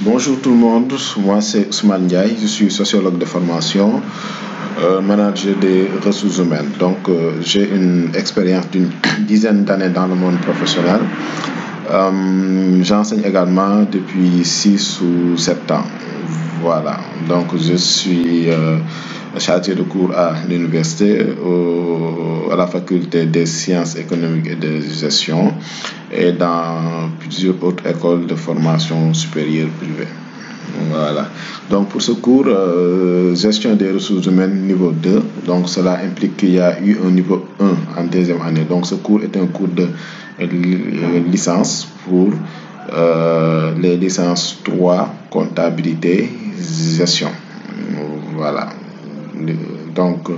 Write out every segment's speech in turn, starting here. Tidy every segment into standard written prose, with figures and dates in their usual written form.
Bonjour tout le monde, moi c'est Ousmane Ndiaye, je suis sociologue de formation, manager des ressources humaines. Donc j'ai une expérience d'une dizaine d'années dans le monde professionnel. J'enseigne également depuis 6 ou 7 ans. Voilà, donc je suis chargé de cours à l'université, à la faculté des sciences économiques et de gestion et dans plusieurs autres écoles de formation supérieure privée. Voilà. Donc pour ce cours, gestion des ressources humaines niveau 2, donc cela implique qu'il y a eu un niveau 1 en deuxième année. Donc ce cours est un cours de licence pour les licences 3, comptabilité, gestion. Voilà. Donc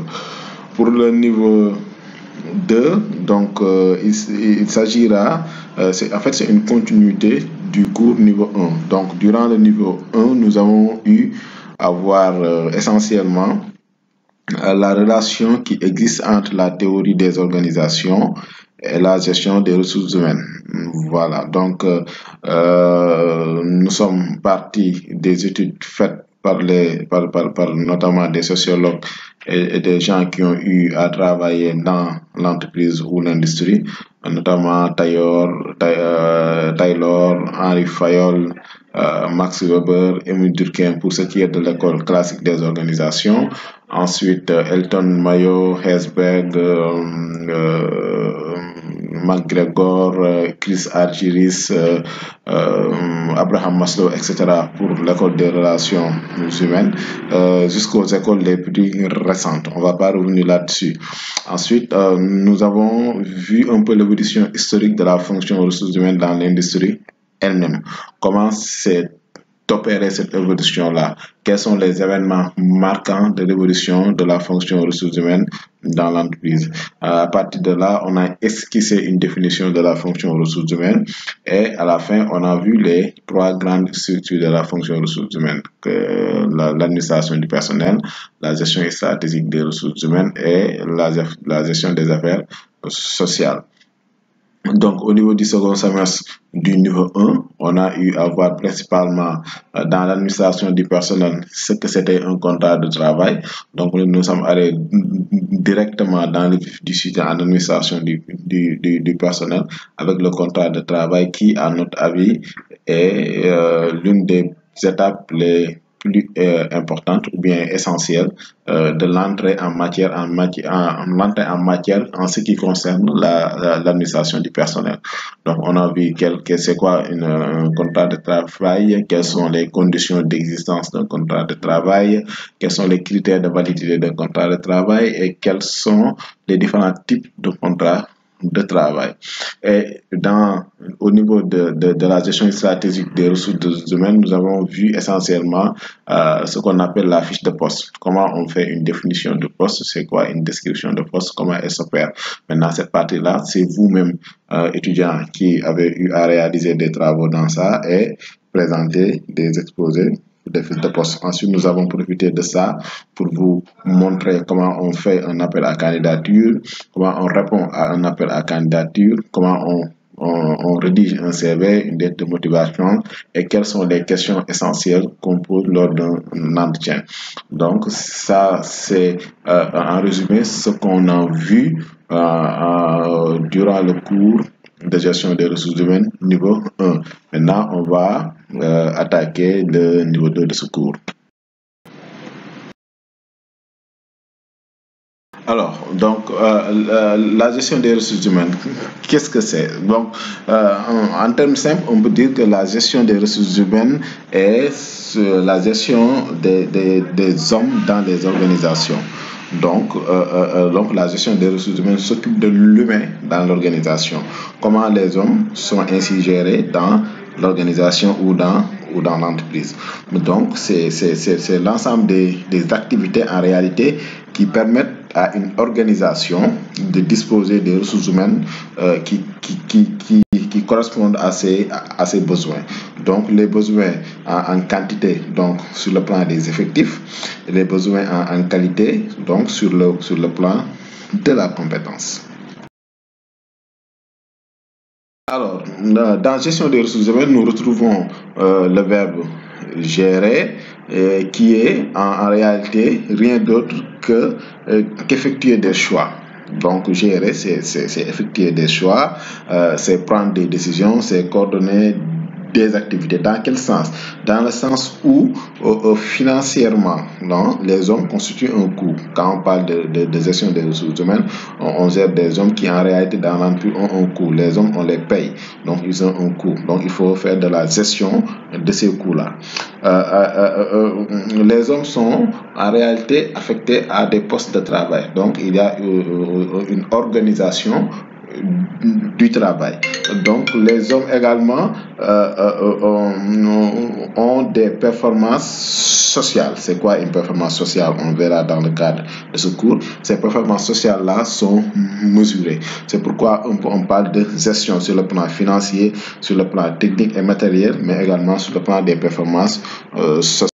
pour le niveau 2, donc il s'agira, c'est une continuité du cours niveau 1. Donc durant le niveau 1, nous avons eu à voir essentiellement la relation qui existe entre la théorie des organisations et la gestion des ressources humaines. Voilà, donc nous sommes partis des études faites par notamment des sociologues et des gens qui ont eu à travailler dans l'entreprise ou l'industrie, notamment Taylor, Henri Fayol, Max Weber, Émile Durkheim pour ce qui est de l'école classique des organisations. Ensuite, Elton Mayo, Herzberg, McGregor, Chris Argyris, Abraham Maslow, etc. pour l'école des relations humaines, jusqu'aux écoles les plus récentes. On ne va pas revenir là-dessus. Ensuite, nous avons vu un peu l'évolution historique de la fonction ressources humaines dans l'industrie elle-même. Comment c'est d'opérer cette évolution-là? Quels sont les événements marquants de l'évolution de la fonction ressources humaines dans l'entreprise? À partir de là, on a esquissé une définition de la fonction ressources humaines et à la fin, on a vu les 3 grandes structures de la fonction ressources humaines, l'administration du personnel, la gestion stratégique des ressources humaines et la gestion des affaires sociales. Donc, au niveau du second semestre du niveau 1, on a eu à voir principalement dans l'administration du personnel ce que c'était un contrat de travail. Donc, nous sommes allés directement dans le vif du sujet en administration du personnel avec le contrat de travail qui, à notre avis, est l'une des étapes les plus importante ou bien essentielle de l'entrée en matière en ce qui concerne l'administration du personnel. Donc on a vu c'est quoi un contrat de travail, quelles sont les conditions d'existence d'un contrat de travail, quels sont les critères de validité d'un contrat de travail et quels sont les différents types de contrats de travail. Et au niveau de la gestion stratégique des ressources humaines, nous avons vu essentiellement ce qu'on appelle la fiche de poste. Comment on fait une définition de poste, c'est quoi une description de poste, comment elle s'opère. Maintenant, cette partie-là, c'est vous-même, étudiants, qui avez eu à réaliser des travaux dans ça et présenter des exposés des fiches de poste. Ensuite, nous avons profité de ça pour vous montrer comment on fait un appel à candidature, comment on répond à un appel à candidature, comment on rédige un CV, une lettre de motivation et quelles sont les questions essentielles qu'on pose lors d'un entretien. Donc, ça, c'est en résumé ce qu'on a vu durant le cours de gestion des ressources humaines niveau 1. Maintenant, on va attaquer le niveau 2 de ce cours. Alors, donc, la gestion des ressources humaines, qu'est-ce que c'est? Donc, en termes simples, on peut dire que la gestion des ressources humaines est la gestion des hommes dans les organisations. Donc, la gestion des ressources humaines s'occupe de l'humain dans l'organisation. Comment les hommes sont ainsi gérés dans l'organisation ou dans l'entreprise. Donc, c'est l'ensemble des activités en réalité qui permettent à une organisation de disposer des ressources humaines qui correspondent à ses besoins. Donc, les besoins en quantité, donc sur le plan des effectifs, et les besoins en qualité, donc sur le plan de la compétence. Alors, dans gestion des ressources humaines, nous retrouvons le verbe gérer, qui est en réalité rien d'autre que qu'effectuer des choix. Donc, gérer, c'est effectuer des choix, c'est prendre des décisions, c'est coordonner des activités. Dans quel sens? Dans le sens où financièrement, non, les hommes constituent un coût. Quand on parle de gestion des ressources humaines, on gère des hommes qui en réalité dans l'entreprise ont un coût. Les hommes, on les paye, donc ils ont un coût. Donc il faut faire de la gestion de ces coûts-là. Les hommes sont en réalité affectés à des postes de travail. Donc il y a une organisation du travail. Donc les hommes également ont des performances sociales. C'est quoi une performance sociale? On verra dans le cadre de ce cours. Ces performances sociales-là sont mesurées. C'est pourquoi on parle de gestion sur le plan financier, sur le plan technique et matériel, mais également sur le plan des performances sociales.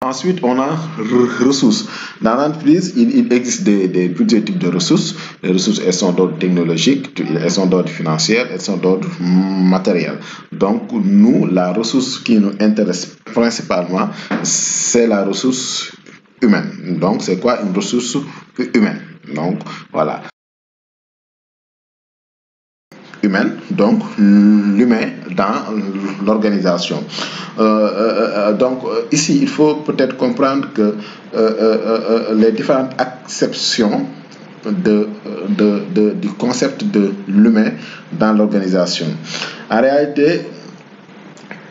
Ensuite, on a ressources. Dans l'entreprise, il existe plusieurs types de ressources. Les ressources, elles sont d'ordre technologique, elles sont d'ordre financier, elles sont d'ordre matériel. Donc, nous, la ressource qui nous intéresse principalement, c'est la ressource humaine. Donc, c'est quoi une ressource humaine? Donc, voilà. Humaine, donc l'humain dans l'organisation. Ici, il faut peut-être comprendre que les différentes acceptions du concept de l'humain dans l'organisation. En réalité,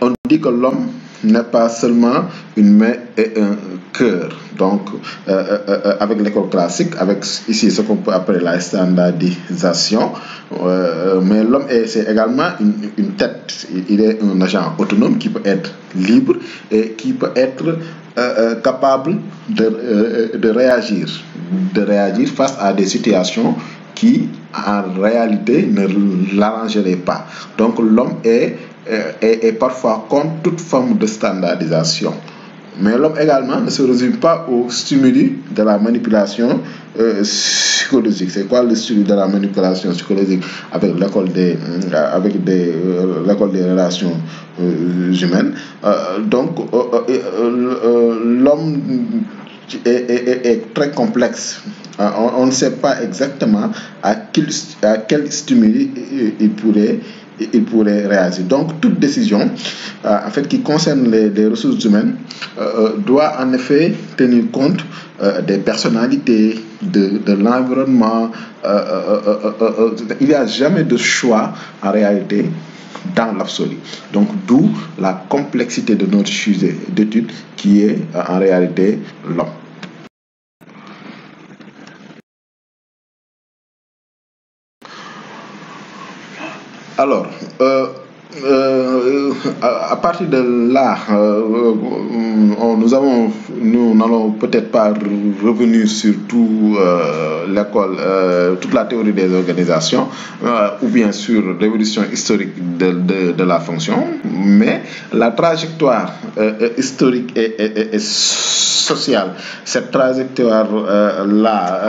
on dit que l'homme n'est pas seulement une main et un cœur. Donc, avec l'école classique, avec ici ce qu'on peut appeler la standardisation, mais l'homme c'est également une tête. Il est un agent autonome qui peut être libre et qui peut être capable de réagir face à des situations qui, en réalité, ne l'arrangeraient pas. Donc, l'homme est parfois contre toute forme de standardisation. Mais l'homme également ne se résume pas au stimuli de la manipulation psychologique. C'est quoi le stimuli de la manipulation psychologique avec l'école des relations humaines? L'homme est très complexe. On ne sait pas exactement à quel stimuli il pourrait réagir. Donc, toute décision en fait, qui concerne les ressources humaines doit en effet tenir compte des personnalités, de l'environnement. Il n'y a jamais de choix en réalité dans l'absolu. Donc, d'où la complexité de notre sujet d'étude qui est en réalité l'homme. Alors, à partir de là, nous n'allons peut-être pas revenir sur l'école, toute la théorie des organisations, ou bien sur l'évolution historique de la fonction, mais la trajectoire historique et sociale, cette trajectoire-là,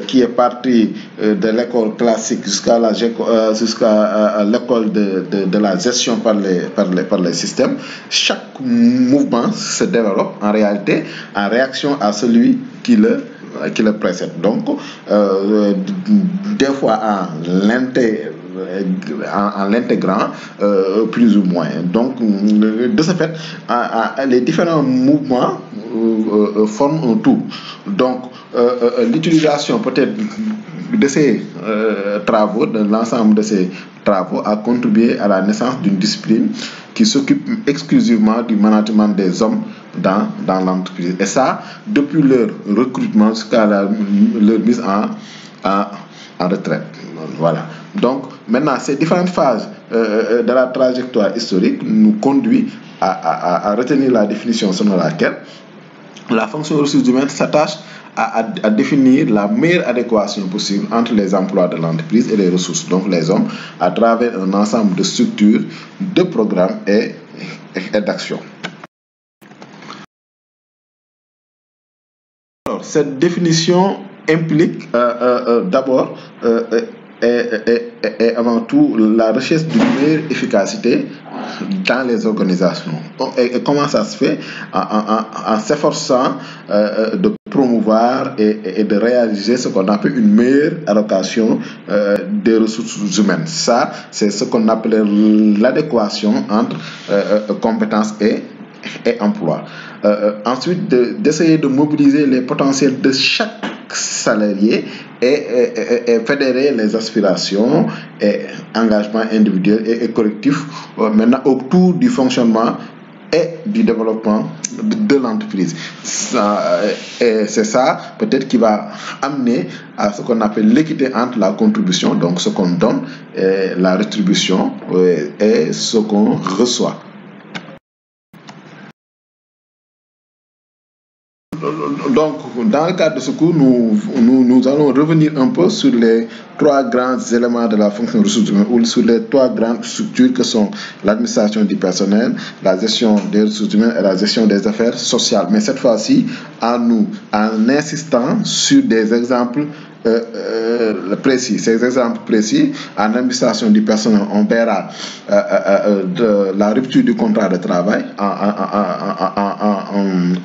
qui est partie de l'école classique jusqu'à l'école de la gestion par les systèmes, chaque mouvement se développe en réalité en réaction à celui qui le précède. Donc, des fois en l'intégrant plus ou moins. Donc, de ce fait, les différents mouvements forment un tout. Donc, l'utilisation peut-être de ces travaux, de l'ensemble de ces travaux, a contribué à la naissance d'une discipline qui s'occupe exclusivement du management des hommes dans l'entreprise. Et ça, depuis leur recrutement jusqu'à leur mise en retraite. Voilà. Donc, maintenant, ces différentes phases de la trajectoire historique nous conduisent à retenir la définition selon laquelle la fonction ressources humaines s'attache à définir la meilleure adéquation possible entre les emplois de l'entreprise et les ressources, donc les hommes, à travers un ensemble de structures, de programmes et d'actions. Alors, cette définition implique d'abord et avant tout la recherche d'une meilleure efficacité dans les organisations. Et comment ça se fait? En s'efforçant de promouvoir et de réaliser ce qu'on appelle une meilleure allocation des ressources humaines. Ça, c'est ce qu'on appelle l'adéquation entre compétences et emploi. Ensuite, d'essayer de mobiliser les potentiels de chaque salarié et fédérer les aspirations et engagements individuels et collectifs maintenant autour du fonctionnement et du développement de l'entreprise. Et c'est ça peut-être qui va amener à ce qu'on appelle l'équité entre la contribution, donc ce qu'on donne, et la rétribution et ce qu'on reçoit. Donc, dans le cadre de ce cours, nous allons revenir un peu sur les trois grands éléments de la fonction ressources humaines ou sur les trois grandes structures que sont l'administration du personnel, la gestion des ressources humaines et la gestion des affaires sociales. Mais cette fois-ci, en insistant sur des exemples précis. Ces exemples précis, en administration du personnel, on verra de la rupture du contrat de travail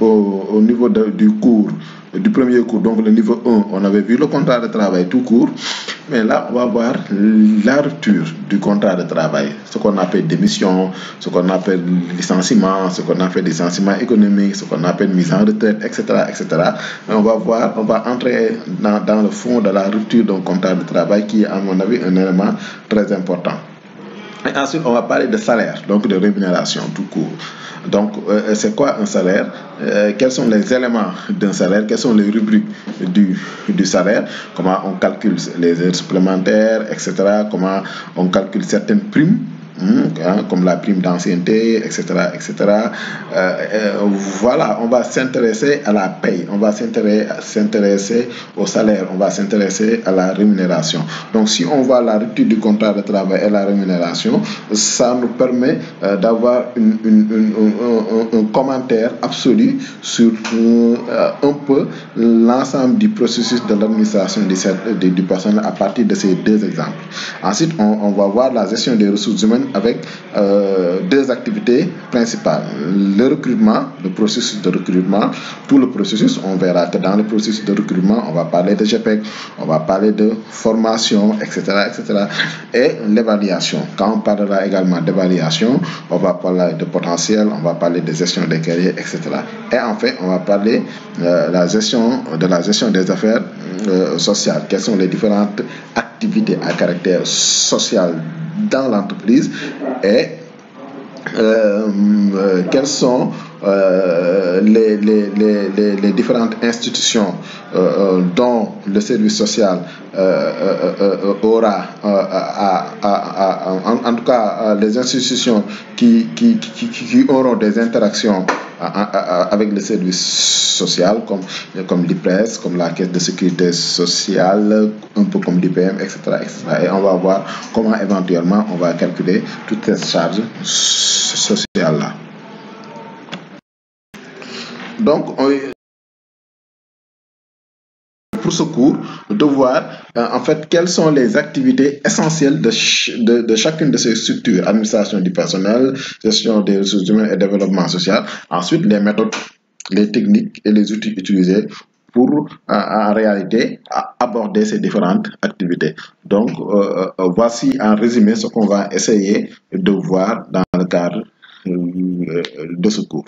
au niveau du cours, du premier cours, donc le niveau 1, on avait vu le contrat de travail tout court, mais là, on va voir la rupture du contrat de travail, ce qu'on appelle démission, ce qu'on appelle licenciement, ce qu'on appelle licenciement économique, ce qu'on appelle mise en retraite, etc., etc. On va entrer dans le fond de la rupture d'un contrat de travail qui est, à mon avis, un élément très important. Et ensuite, on va parler de salaire, donc de rémunération tout court. Donc, c'est quoi un salaire? Quels sont les éléments d'un salaire? Quelles sont les rubriques du salaire? Comment on calcule les heures supplémentaires, etc. Comment on calcule certaines primes, comme la prime d'ancienneté, etc., etc. Voilà, on va s'intéresser à la paye, on va s'intéresser au salaire, on va s'intéresser à la rémunération. Donc, si on voit la rupture du contrat de travail et la rémunération, ça nous permet d'avoir un commentaire absolu sur un peu l'ensemble du processus de l'administration du personnel à partir de ces deux exemples. Ensuite, on va voir la gestion des ressources humaines avec deux activités principales. Le recrutement, le processus de recrutement, tout le processus, on verra que dans le processus de recrutement, on va parler de GPEC, on va parler de formation, etc., etc. Et l'évaluation. Quand on parlera également d'évaluation, on va parler de potentiel, on va parler de gestion des carrières, etc. Et enfin, on va parler de la gestion des affaires sociales. Quelles sont les différentes activités à caractère social dans l'entreprise et quelles sont les différentes institutions dont le service social aura en tout cas les institutions qui auront des interactions avec le service social comme l'IPRES, comme la Caisse de sécurité sociale, un peu comme l'IPM, etc., etc. Et on va voir comment éventuellement on va calculer toutes ces charges sociales-là. Donc, pour ce cours, de voir en fait quelles sont les activités essentielles de chacune de ces structures, administration du personnel, gestion des ressources humaines et développement social. Ensuite, les méthodes, les techniques et les outils utilisés pour en réalité aborder ces différentes activités. Donc, voici en résumé ce qu'on va essayer de voir dans le cadre de ce cours.